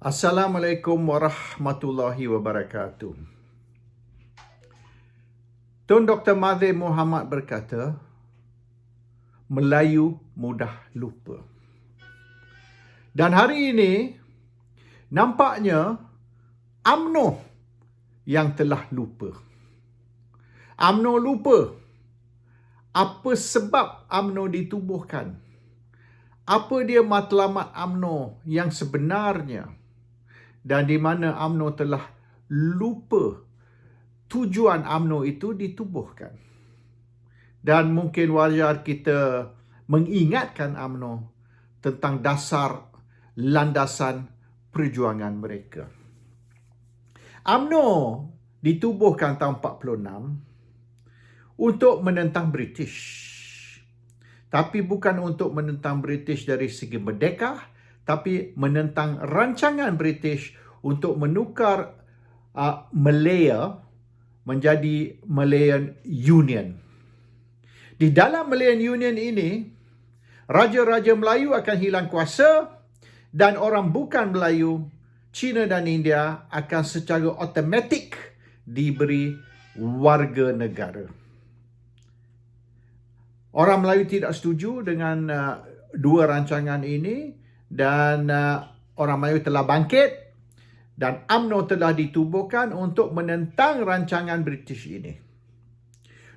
Assalamualaikum warahmatullahi wabarakatuh. Tun Dr. Mahathir Mohamad berkata, Melayu mudah lupa. Dan hari ini, nampaknya UMNO yang telah lupa. UMNO lupa apa sebab UMNO ditubuhkan. Apa dia matlamat UMNO yang sebenarnya. Dan di mana UMNO telah lupa tujuan UMNO itu ditubuhkan. Dan mungkin wajar kita mengingatkan UMNO tentang dasar landasan perjuangan mereka. UMNO ditubuhkan tahun 46 untuk menentang British. Tapi bukan untuk menentang British dari segi merdeka, tapi menentang rancangan British untuk menukar Malaya menjadi Malayan Union. Di dalam Malayan Union ini, raja-raja Melayu akan hilang kuasa dan orang bukan Melayu, China dan India akan secara automatik diberi warga negara. Orang Melayu tidak setuju dengan dua rancangan ini dan orang Melayu telah bangkit dan UMNO telah ditubuhkan untuk menentang rancangan British ini.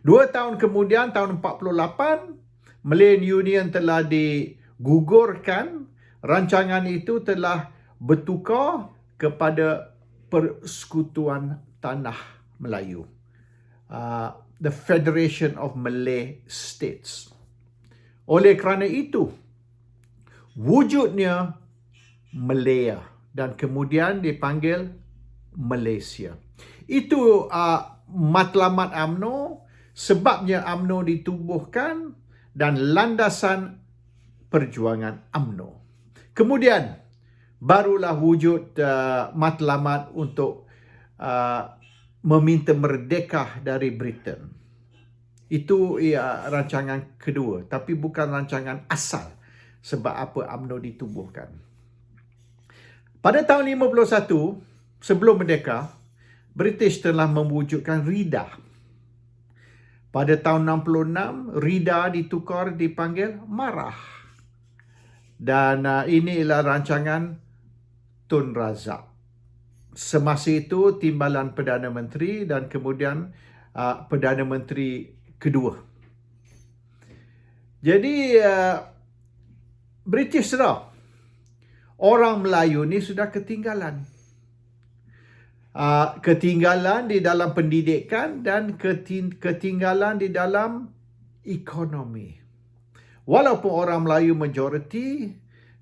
2 tahun kemudian, tahun 48, Malayan Union telah digugurkan. Rancangan itu telah bertukar kepada Persekutuan Tanah Melayu. The Federation of Malay States. Oleh kerana itu, wujudnya Malaya dan kemudian dipanggil Malaysia. Itu matlamat UMNO, sebabnya UMNO ditubuhkan dan landasan perjuangan UMNO. Kemudian barulah wujud matlamat untuk meminta merdeka dari Britain. Itu rancangan kedua, tapi bukan rancangan asal sebab apa UMNO ditubuhkan. Pada tahun 51, sebelum merdeka, British telah mewujudkan RIDA. Pada tahun 66, RIDA ditukar dipanggil MARAH. Dan ini ialah rancangan Tun Razak. Semasa itu timbalan Perdana Menteri dan kemudian Perdana Menteri kedua. Jadi British sudah, orang Melayu ni sudah ketinggalan. Ketinggalan di dalam pendidikan dan ketinggalan di dalam ekonomi. Walaupun orang Melayu majoriti,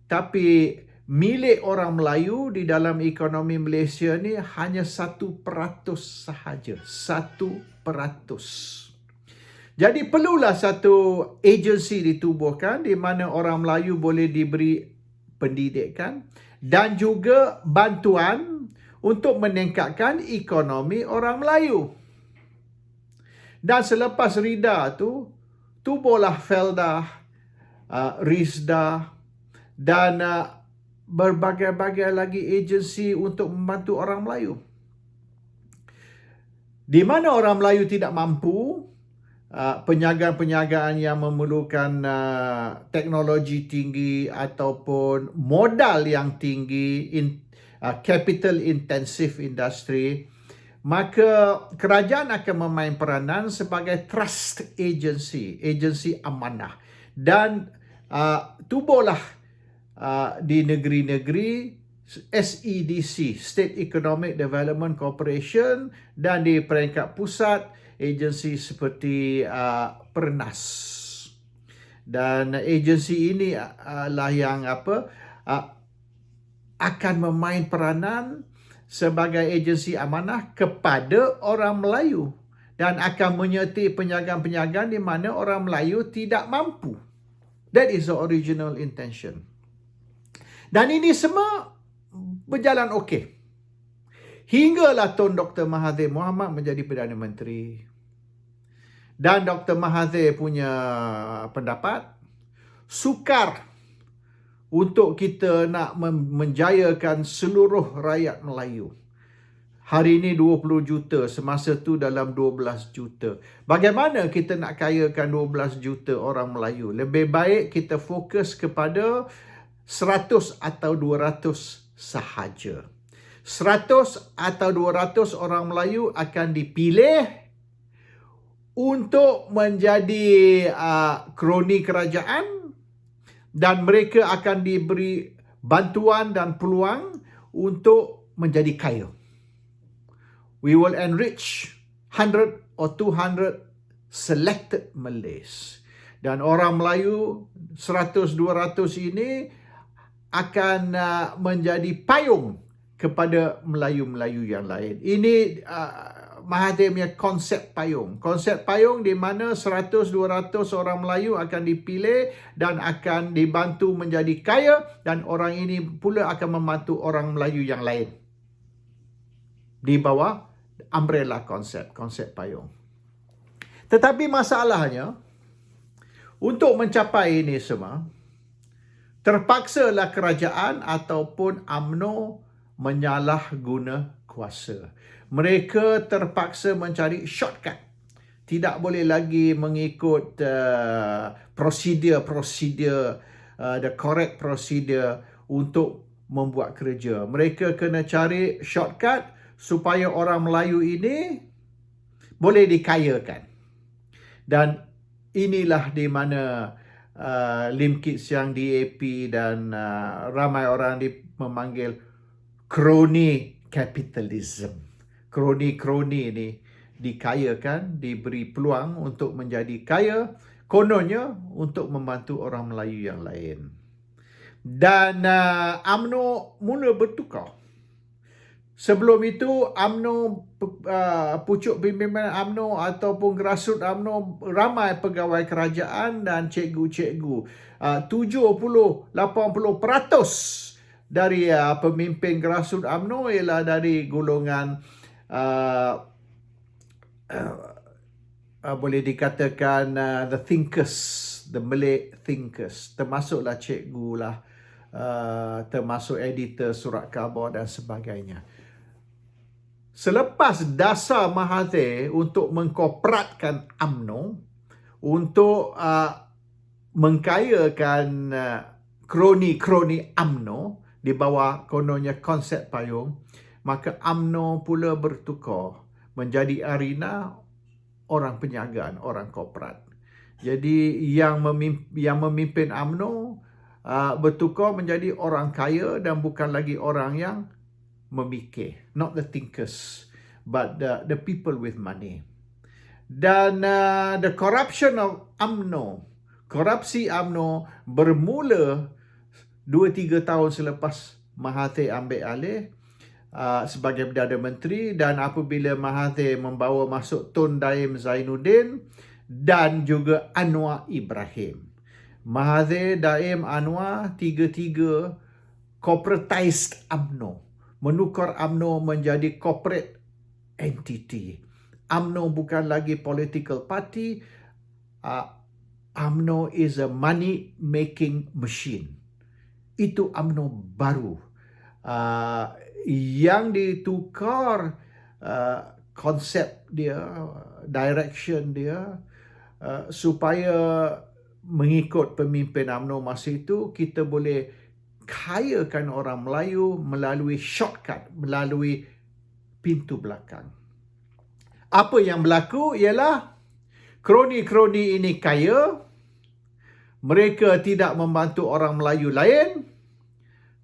tapi milik orang Melayu di dalam ekonomi Malaysia ni hanya 1% sahaja. 1%. Jadi perlulah satu agensi ditubuhkan di mana orang Melayu boleh diberi pendidikan dan juga bantuan untuk meningkatkan ekonomi orang Melayu. Dan selepas RIDA tu, tubuhlah Felda, RISDA dan berbagai-bagai lagi agensi untuk membantu orang Melayu. Di mana orang Melayu tidak mampu, penyagaan-penyagaan yang memerlukan teknologi tinggi ataupun modal yang tinggi, capital intensive industry, maka kerajaan akan memain peranan sebagai trust agency, agensi amanah. Dan tubuhlah di negeri-negeri SEDC, State Economic Development Corporation, dan di peringkat pusat agensi seperti Pernas. Dan agensi ini lah yang akan memain peranan sebagai agensi amanah kepada orang Melayu dan akan menyertai penyagaan-penyagaan di mana orang Melayu tidak mampu. That is the original intention. Dan ini semua berjalan okey. Hinggalah Tun Dr. Mahathir Mohamad menjadi Perdana Menteri. Dan Dr. Mahathir punya pendapat, sukar untuk kita nak menjayakan seluruh rakyat Melayu. Hari ini 20 juta, semasa tu dalam 12 juta. Bagaimana kita nak kayakan 12 juta orang Melayu? Lebih baik kita fokus kepada 100 atau 200 sahaja. 100 atau 200 orang Melayu akan dipilih untuk menjadi kroni kerajaan, dan mereka akan diberi bantuan dan peluang untuk menjadi kaya. We will enrich 100 or 200 selected Malays. Dan orang Melayu 100-200 ini akan menjadi payung kepada Melayu-Melayu yang lain. Ini Mahathir punya konsep payung. Konsep payung di mana 100-200 orang Melayu akan dipilih dan akan dibantu menjadi kaya, dan orang ini pula akan membantu orang Melayu yang lain. Di bawah umbrella konsep payung. Tetapi masalahnya, untuk mencapai ini semua, terpaksalah kerajaan ataupun UMNO menyalahguna kuasa. Mereka terpaksa mencari shortcut. Tidak boleh lagi mengikut prosedur, the correct procedure untuk membuat kerja. Mereka kena cari shortcut supaya orang Melayu ini boleh dikayakan. Dan inilah di mana Lim Kit Siang, DAP dan ramai orang memanggil kroni kapitalisme. Kroni-kroni ini dikayakan, diberi peluang untuk menjadi kaya, kononnya untuk membantu orang Melayu yang lain. Dan UMNO mula bertukar. Sebelum itu, UMNO, pucuk pimpinan UMNO ataupun grassroots UMNO, ramai pegawai kerajaan dan cikgu-cikgu. 70-80% dari pemimpin grassroots UMNO ialah dari golongan boleh dikatakan the thinkers, the Malay thinkers. Termasuklah cikgu lah, termasuk editor surat khabar dan sebagainya. Selepas dasar Mahathir untuk mengkorporatkan UMNO, untuk mengkayakan kroni-kroni UMNO di bawah kononnya konsep payung, maka UMNO pula bertukar menjadi arena orang penyagaan, orang korporat. Jadi yang memimpin UMNO bertukar menjadi orang kaya dan bukan lagi orang yang memikir, not the thinkers, but the people with money. Dan the corruption of UMNO, korupsi UMNO bermula 2-3 tahun selepas Mahathir ambil alih sebagai Perdana Menteri, dan apabila Mahathir membawa masuk Tun Daim Zainuddin dan juga Anwar Ibrahim. Mahathir, Daim, Anwar, tiga-tiga corporatized UMNO. Menukar UMNO menjadi corporate entity. UMNO bukan lagi political party. UMNO is a money making machine. Itu UMNO baru. Yang ditukar konsep dia, direction dia, supaya mengikut pemimpin UMNO masa itu, kita boleh kayakan orang Melayu melalui shortcut, melalui pintu belakang. Apa yang berlaku ialah kroni-kroni ini kaya, mereka tidak membantu orang Melayu lain,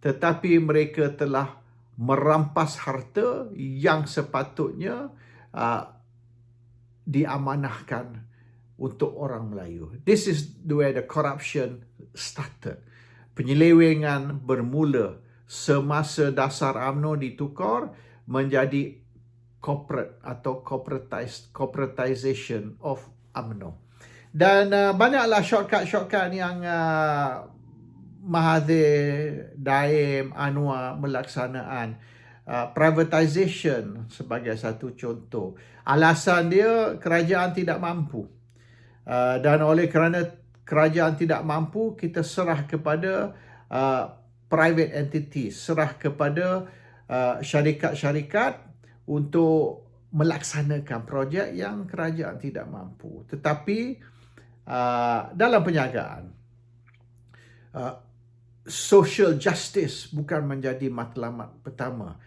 tetapi mereka telah merampas harta yang sepatutnya diamanahkan untuk orang Melayu. This is where the corruption started. Penyelewengan bermula semasa dasar UMNO ditukar menjadi corporate atau corporatization of UMNO. Dan banyaklah shortcut yang Mahathir, Daim, Anwar melaksanaan. Privatization sebagai satu contoh. Alasan dia kerajaan tidak mampu. Dan oleh kerana kerajaan tidak mampu, kita serah kepada private entity, serah kepada syarikat-syarikat untuk melaksanakan projek yang kerajaan tidak mampu. Tetapi dalam perniagaan, social justice bukan menjadi matlamat pertama.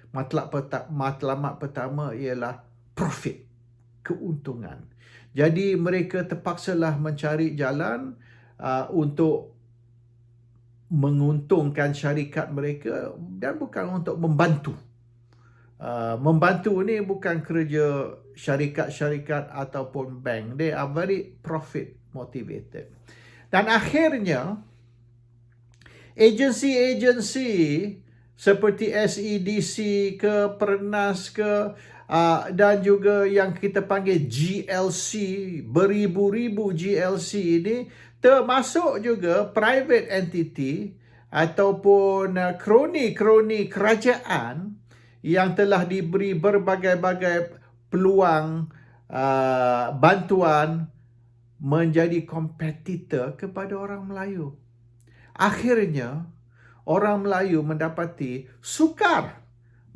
Matlamat pertama ialah profit, keuntungan. Jadi mereka terpaksalah mencari jalan untuk menguntungkan syarikat mereka dan bukan untuk membantu. Membantu ni bukan kerja syarikat-syarikat ataupun bank. They are very profit motivated. Dan akhirnya, agensi-agensi seperti SEDC ke, Pernas ke, dan juga yang kita panggil GLC, beribu-ribu GLC ini, termasuk juga private entity ataupun kroni-kroni kerajaan yang telah diberi berbagai-bagai peluang bantuan menjadi kompetitor kepada orang Melayu. Akhirnya, orang Melayu mendapati sukar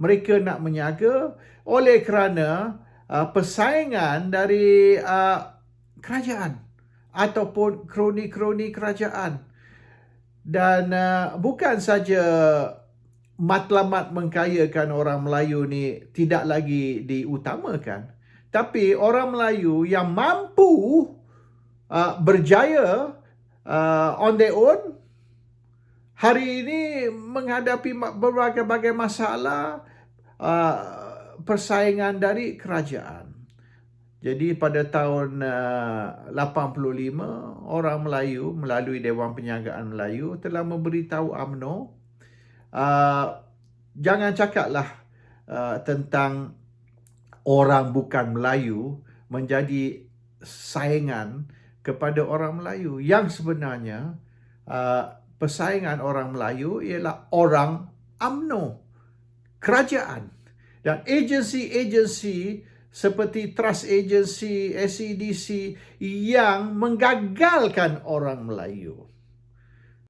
mereka nak menyaga oleh kerana persaingan dari kerajaan ataupun kroni-kroni kerajaan. Dan bukan saja matlamat mengkayakan orang Melayu ni tidak lagi diutamakan, tapi orang Melayu yang mampu berjaya on their own hari ini menghadapi berbagai masalah persaingan dari kerajaan. Jadi pada tahun 85, orang Melayu melalui Dewan Perniagaan Melayu telah memberitahu UMNO, jangan cakaplah tentang orang bukan Melayu menjadi saingan kepada orang Melayu. Yang sebenarnya persaingan orang Melayu ialah orang UMNO, kerajaan. Dan agensi-agensi seperti Trust Agency, SEDC yang menggagalkan orang Melayu.